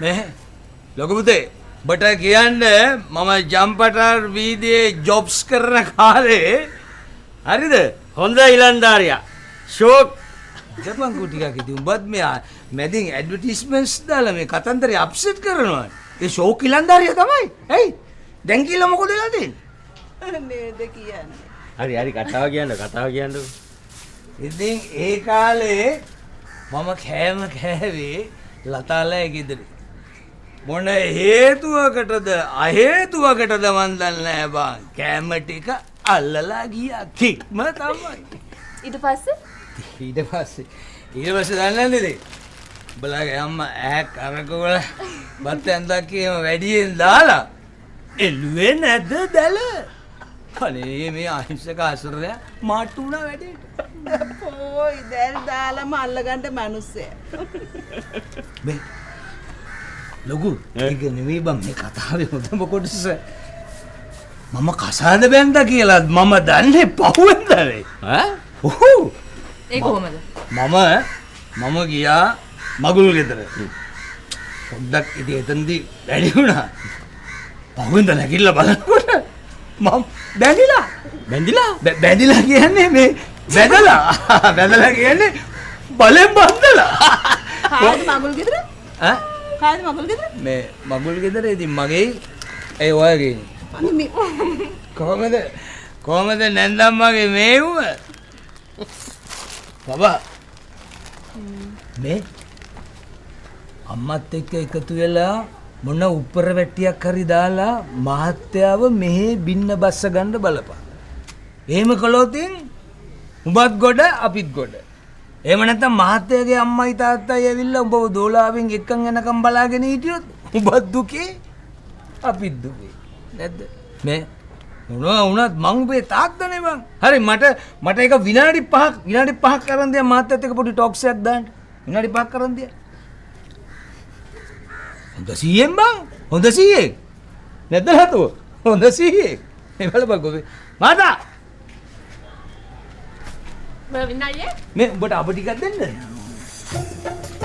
මේ ලොකු පුතේ බට කියන්නේ මම ජම්පටර් වීදියේ ජොබ්ස් කරන කාලේ හරිද? හොඳ ඉලන්දාරියා. ෂෝක් ජපන් ටිකක් ඉතින් උඹත් මේ මැදින් ඇඩ්වර්ටයිස්මන්ට්ස් දාලා මේ කතන්දරේ අප්සෙට් කරනවා. ඒ ෂෝක් ඉලන්දාරියා තමයි. ඇයි? දැන් කියලා මොකද වෙලා තියෙන්නේ? නේද කියන්නේ. හරි කතාව කියන්න. ඉතින් ඒ කාලේ මම කෑම කෑවේ ලතාලේ ගෙදරේ. මොන හේතුවකටද අහේතුවකටද මන් දන්නේ නැහැ බං. කෑම ටික අල්ලලා ගියා කික්ම තමයි. ඊට පස්සේ දන්නේ නැද්ද? බලගේ අම්මා කරකවල බත් ඇන්දක් කියම වැඩියෙන් දාලා එළුවේ නැද්ද දැල? අනේ මේ අහිංසක අසුරය මාට්ටු වුණා වැඩේට. ඕයි දැල් දාලම අල්ලගන්න මිනිස්සයා. මේ ලොකු ඒක නෙවෙයි බං මේ කතාවේ හොඳම කොටස. මම කසාද බැන්දා කියලා මම දන්නේ පහුවෙන්දනේ. ඈ? ඔහු. ඒ කොහමද? මම ගියා මගුල් ගෙදර. පොඩ්ඩක් ඉතින් එතනදී වැඩි වුණා. පහුවෙන්ද නැගිටලා බලනකොට මම බැඳිලා කියන්නේ මේ බැඳලා කියන්නේ බලෙන් බන්දලා. කාද මගුල් ගෙදර? ඈ? කාද මගුල් ගෙදර? මේ මගුල් ගෙදර ඉතින් මගේ ඒ ඔයගේ කොහමද නැන්දම්මගේ මේවුම? බබා මේ අම්මත් එක්ක එකතු වෙලා මොන උපර වැටියක් හරි දාලා මහත්යාව මෙහෙ බින්න බස්ස ගන්න බලපන්. එහෙම කළොත් උඹත් ගොඩ අපිත් ගොඩ. එහෙම නැත්නම් මහත්යාගේ අම්මයි තාත්තයි ඇවිල්ලා උඹව දෝලාවෙන් එක්කන් යනකම් බලාගෙන හිටියොත් උඹත් දුකේ අපිත් දුකේ. නැද්ද? මේ මොනවා වුණත් මං උඹේ තාත්තනේ බං. හරි මට එක විනාඩි 5ක් කරන් දෙන්න මහත්යත් එක්ක පොඩි ටොක්ස් එකක් දාන්න. විනාඩි 5ක් කරන් දෙන්න. හොඳ සීයෙන් බං. හොඳ සීයෙන්. නැද්ද නතෝ? හොඳ සීයෙන්. මේ බලපන් ගොබේ. මාතා. මේ උඹට අප ටිකක් දෙන්න.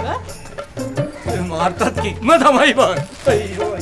ඈ? මාතත් කික්ම තමයි බං. අයියෝ.